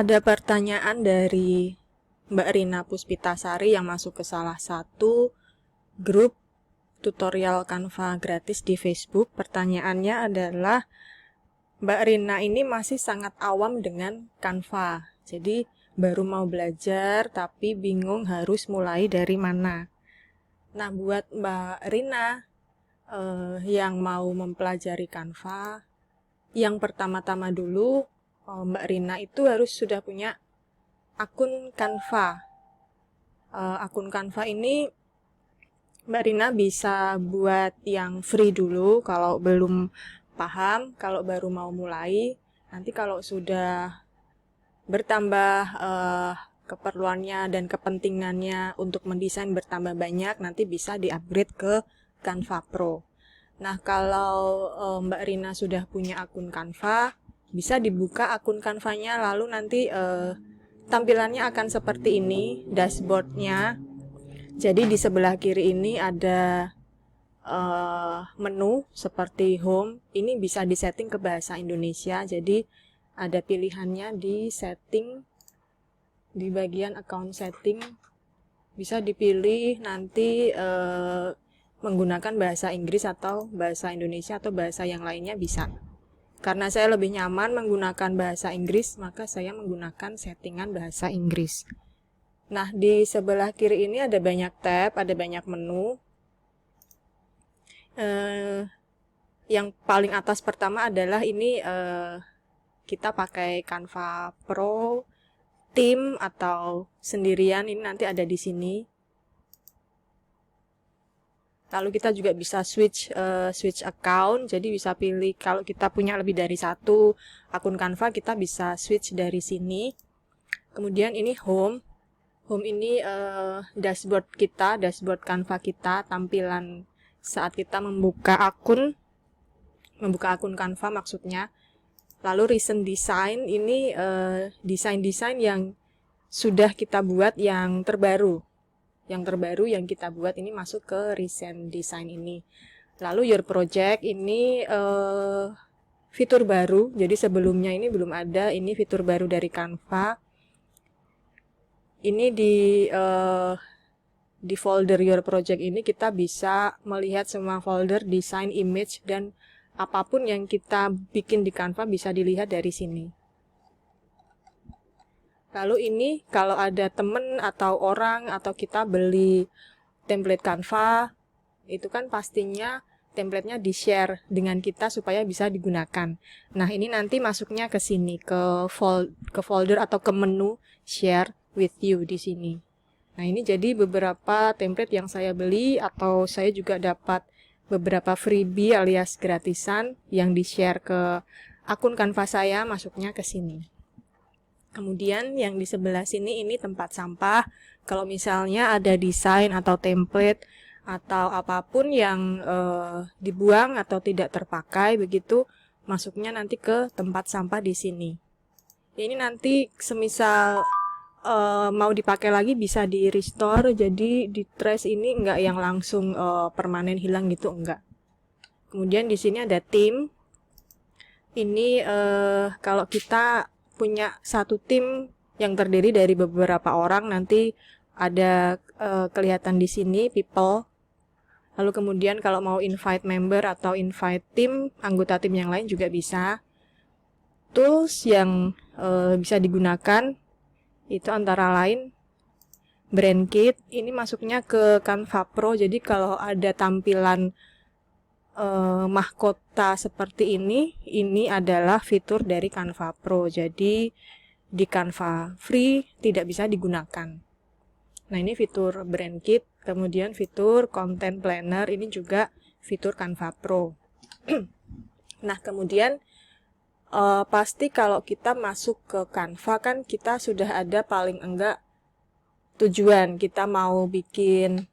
Ada pertanyaan dari Mbak Rina Puspitasari yang masuk ke salah satu grup tutorial Canva gratis di Facebook. Pertanyaannya adalah, Mbak Rina ini masih sangat awam dengan Canva. Jadi baru mau belajar tapi bingung harus mulai dari mana. Nah, buat Mbak Rina yang mau mempelajari Canva, yang pertama-tama dulu Mbak Rina itu harus sudah punya akun Canva. Akun Canva ini Mbak Rina bisa buat yang free dulu kalau belum paham, kalau baru mau mulai. Nanti kalau sudah bertambah keperluannya dan kepentingannya untuk mendesain bertambah banyak, nanti bisa di-upgrade ke Canva Pro. Nah, kalau Mbak Rina sudah punya akun Canva, bisa dibuka akun Canva-nya, lalu nanti tampilannya akan seperti ini, dashboard-nya. Jadi di sebelah kiri ini ada menu seperti home. Ini bisa disetting ke bahasa Indonesia. Jadi ada pilihannya di setting, di bagian account setting. Bisa dipilih nanti menggunakan bahasa Inggris atau bahasa Indonesia atau bahasa yang lainnya bisa. Karena saya lebih nyaman menggunakan bahasa Inggris, maka saya menggunakan settingan bahasa Inggris. Nah, di sebelah kiri ini ada banyak tab, ada banyak menu. Yang paling atas pertama adalah ini kita pakai Canva Pro, tim atau sendirian, ini nanti ada di sini. Lalu kita juga bisa switch account, jadi bisa pilih kalau kita punya lebih dari satu akun Canva, kita bisa switch dari sini. Kemudian ini home. Home ini dashboard kita, dashboard Canva kita, tampilan saat kita membuka akun Canva maksudnya. Lalu recent design, ini desain-desain yang sudah kita buat yang terbaru. Yang terbaru yang kita buat ini masuk ke recent design ini. Lalu your project, ini fitur baru, jadi sebelumnya ini belum ada, ini fitur baru dari Canva. Ini di folder your project ini kita bisa melihat semua folder, desain, image, dan apapun yang kita bikin di Canva bisa dilihat dari sini. Lalu ini kalau ada temen atau orang atau kita beli template Canva, itu kan pastinya templatenya di-share dengan kita supaya bisa digunakan. Nah, ini nanti masuknya ke sini, ke folder atau ke menu share with you di sini. Nah, ini jadi beberapa template yang saya beli atau saya juga dapat beberapa freebie alias gratisan yang di-share ke akun Canva saya, masuknya ke sini. Kemudian yang di sebelah sini ini tempat sampah. Kalau misalnya ada desain atau template atau apapun yang dibuang atau tidak terpakai, begitu masuknya nanti ke tempat sampah di sini. Ini nanti semisal mau dipakai lagi bisa di restore, jadi di trash ini enggak yang langsung permanen hilang gitu, enggak. Kemudian di sini ada tim. Ini kalau kita punya satu tim yang terdiri dari beberapa orang, nanti ada kelihatan di sini people. Lalu kemudian kalau mau invite member atau invite tim, anggota tim yang lain juga bisa. Tools yang bisa digunakan itu antara lain brand kit, ini masuknya ke Canva Pro, jadi kalau ada tampilan mahkota seperti ini adalah fitur dari Canva Pro, jadi di Canva free tidak bisa digunakan. Nah, ini fitur brand kit, kemudian fitur content planner, ini juga fitur Canva Pro. Nah, kemudian pasti kalau kita masuk ke Canva kan kita sudah ada paling enggak tujuan, kita mau bikin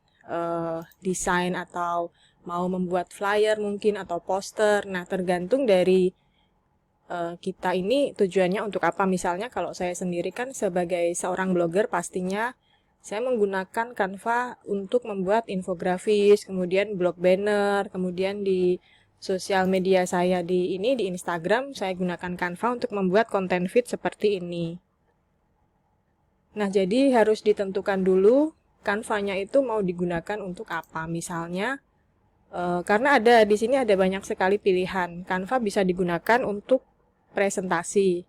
desain atau mau membuat flyer mungkin atau poster. Nah, tergantung dari kita ini tujuannya untuk apa. Misalnya kalau saya sendiri kan sebagai seorang blogger, pastinya saya menggunakan Canva untuk membuat infografis, kemudian blog banner, kemudian di sosial media saya di Instagram, saya gunakan Canva untuk membuat konten feed seperti ini. Nah, jadi harus ditentukan dulu Canva-nya itu mau digunakan untuk apa. Misalnya, karena di sini ada banyak sekali pilihan. Canva bisa digunakan untuk presentasi.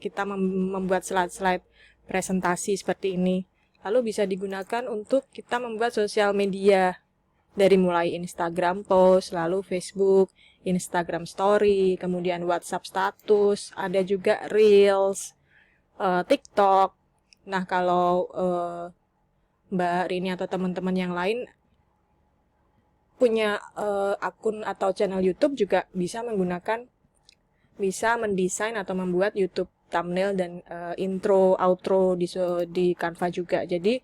Kita membuat slide-slide presentasi seperti ini. Lalu bisa digunakan untuk kita membuat sosial media. Dari mulai Instagram post, lalu Facebook, Instagram story, kemudian WhatsApp status, ada juga Reels, TikTok. Nah, kalau Mbak Rini atau teman-teman yang lain punya akun atau channel YouTube juga bisa mendesain atau membuat YouTube thumbnail dan intro, outro di Canva juga. Jadi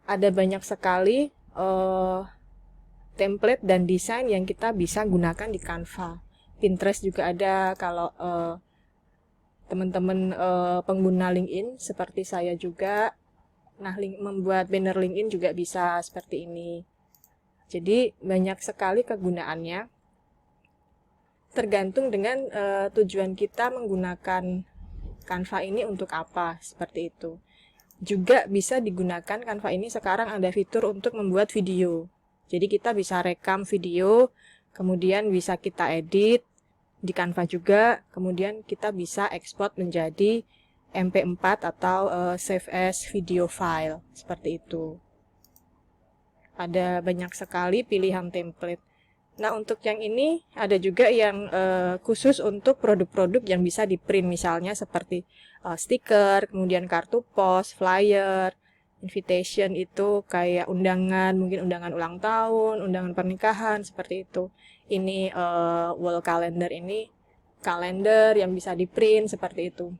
ada banyak sekali template dan desain yang kita bisa gunakan di Canva. Pinterest juga ada kalau teman-teman pengguna LinkedIn seperti saya juga. Nah, membuat banner LinkedIn juga bisa seperti ini. Jadi banyak sekali kegunaannya. Tergantung dengan tujuan kita menggunakan Canva ini untuk apa, seperti itu. Juga bisa digunakan Canva ini sekarang ada fitur untuk membuat video. Jadi kita bisa rekam video, kemudian bisa kita edit di Canva juga, kemudian kita bisa ekspor menjadi MP4 atau save as video file, seperti itu. Ada banyak sekali pilihan template. Nah, untuk yang ini ada juga yang khusus untuk produk-produk yang bisa di-print, misalnya seperti stiker, kemudian kartu pos, flyer, invitation itu kayak undangan, mungkin undangan ulang tahun, undangan pernikahan, seperti itu. Ini wall calendar, ini kalender yang bisa di-print, seperti itu.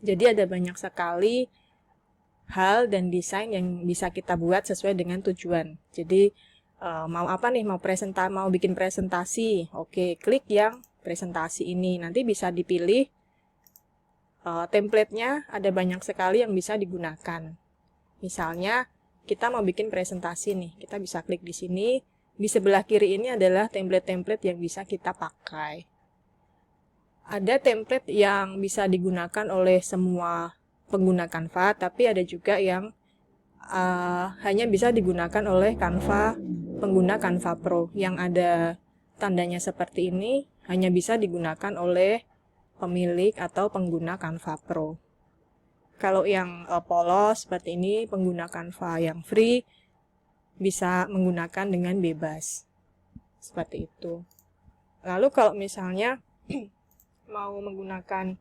Jadi ada banyak sekali hal dan desain yang bisa kita buat sesuai dengan tujuan. Jadi mau apa nih, mau bikin presentasi, oke, klik yang presentasi ini, nanti bisa dipilih template-nya, ada banyak sekali yang bisa digunakan. Misalnya kita mau bikin presentasi nih, kita bisa klik di sini, di sebelah kiri ini adalah template-template yang bisa kita pakai. Ada template yang bisa digunakan oleh semua pengguna Canva, tapi ada juga yang hanya bisa digunakan oleh pengguna Canva Pro yang ada tandanya seperti ini, hanya bisa digunakan oleh pemilik atau pengguna Canva Pro. Kalau yang polos seperti ini, pengguna Canva yang free bisa menggunakan dengan bebas. Seperti itu. Lalu kalau misalnya mau menggunakan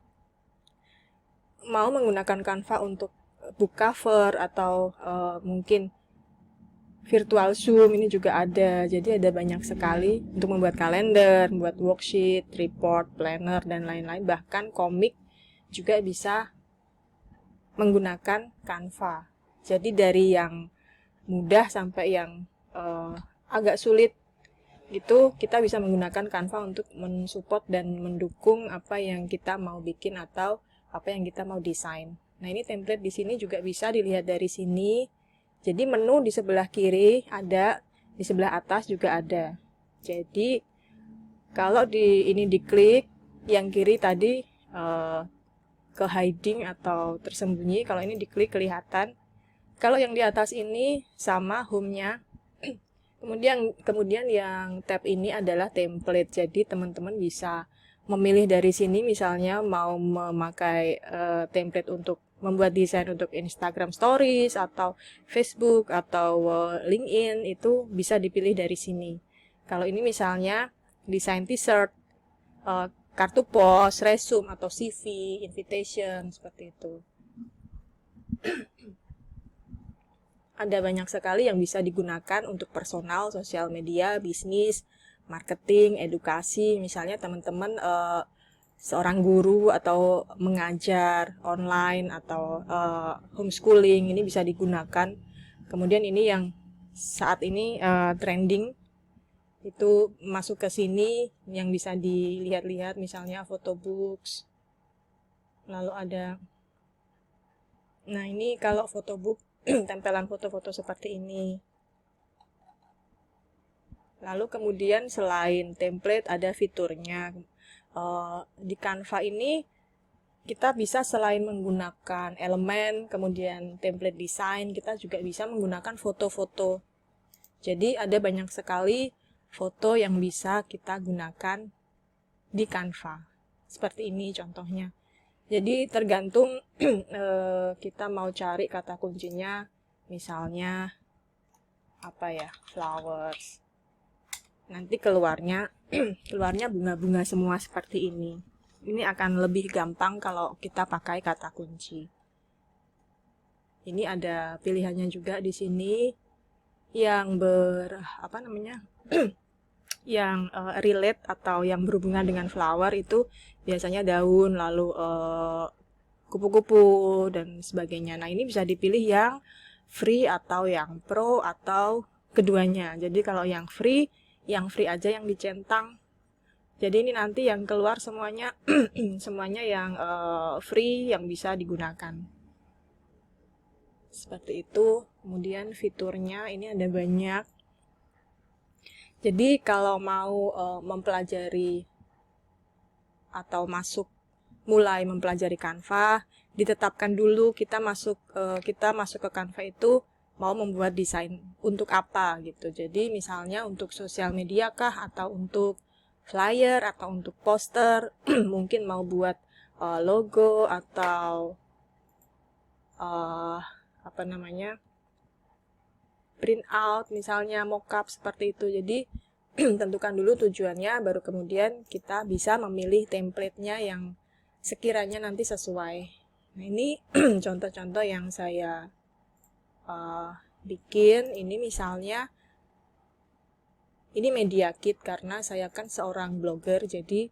Canva untuk book cover atau mungkin virtual Zoom, ini juga ada. Jadi ada banyak sekali untuk membuat kalender, membuat worksheet, report, planner, dan lain-lain. Bahkan komik juga bisa menggunakan Canva. Jadi dari yang mudah sampai yang agak sulit itu kita bisa menggunakan Canva untuk mensupport dan mendukung apa yang kita mau bikin atau apa yang kita mau desain. Nah, ini template di sini juga bisa dilihat dari sini. Jadi menu di sebelah kiri ada, di sebelah atas juga ada. Jadi kalau ini diklik, yang kiri tadi ke hiding atau tersembunyi, kalau ini diklik kelihatan. Kalau yang di atas ini sama home-nya. Kemudian yang tab ini adalah template. Jadi teman-teman bisa memilih dari sini, misalnya mau memakai template untuk membuat desain untuk Instagram Stories atau Facebook atau LinkedIn, itu bisa dipilih dari sini. Kalau ini misalnya desain t-shirt, kartu pos, resume atau CV, invitation, seperti itu. Ada banyak sekali yang bisa digunakan untuk personal, sosial media, bisnis, marketing, edukasi. Misalnya teman-teman seorang guru atau mengajar online atau homeschooling, ini bisa digunakan. Kemudian ini yang saat ini trending, itu masuk ke sini yang bisa dilihat-lihat, misalnya photobooks. Lalu ada, nah ini kalau photobook, tempelan foto-foto seperti ini. Lalu kemudian selain template ada fiturnya. Di Canva ini kita bisa selain menggunakan elemen, kemudian template design, kita juga bisa menggunakan foto-foto. Jadi ada banyak sekali foto yang bisa kita gunakan di Canva. Seperti ini contohnya. Jadi tergantung kita mau cari kata kuncinya, misalnya apa ya, flowers. Nanti keluarnya bunga-bunga semua seperti ini. Ini akan lebih gampang kalau kita pakai kata kunci. Ini ada pilihannya juga di sini yang yang relate atau yang berhubungan dengan flower itu biasanya daun, lalu kupu-kupu dan sebagainya. Nah, ini bisa dipilih yang free atau yang pro atau keduanya. Jadi kalau yang free aja yang dicentang. Jadi ini nanti yang keluar semuanya semuanya yang free yang bisa digunakan. Seperti itu. Kemudian fiturnya ini ada banyak. Jadi kalau mau mempelajari atau mulai mempelajari Canva, ditetapkan dulu kita masuk ke Canva itu mau membuat desain untuk apa gitu. Jadi misalnya untuk sosial media kah, atau untuk flyer, atau untuk poster, mungkin mau buat logo atau print out, misalnya mockup seperti itu. Jadi tentukan dulu tujuannya, baru kemudian kita bisa memilih template-nya yang sekiranya nanti sesuai. Nah, ini contoh-contoh yang saya bikin. Ini misalnya ini media kit, karena saya kan seorang blogger, jadi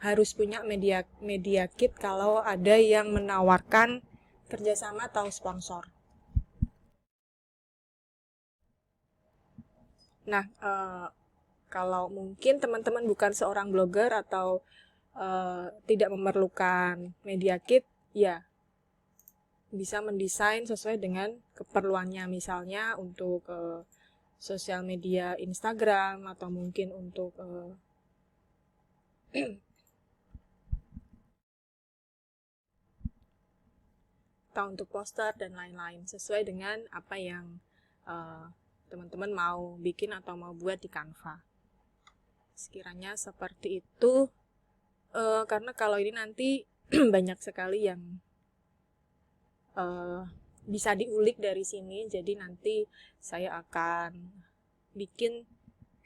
harus punya media kit kalau ada yang menawarkan kerjasama atau sponsor. Nah, kalau mungkin teman-teman bukan seorang blogger atau tidak memerlukan media kit, ya bisa mendesain sesuai dengan keperluannya. Misalnya untuk sosial media Instagram, atau mungkin untuk atau untuk poster dan lain-lain, sesuai dengan apa yang teman-teman mau bikin atau mau buat di Canva. Sekiranya seperti itu, karena kalau ini nanti banyak sekali yang bisa diulik dari sini, jadi nanti saya akan bikin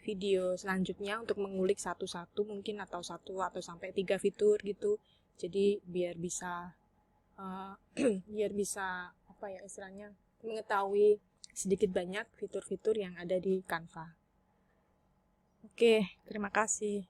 video selanjutnya untuk mengulik satu-satu mungkin, atau 1 atau sampai 3 fitur gitu. Jadi biar bisa istilahnya mengetahui sedikit banyak fitur-fitur yang ada di Canva. Oke, terima kasih.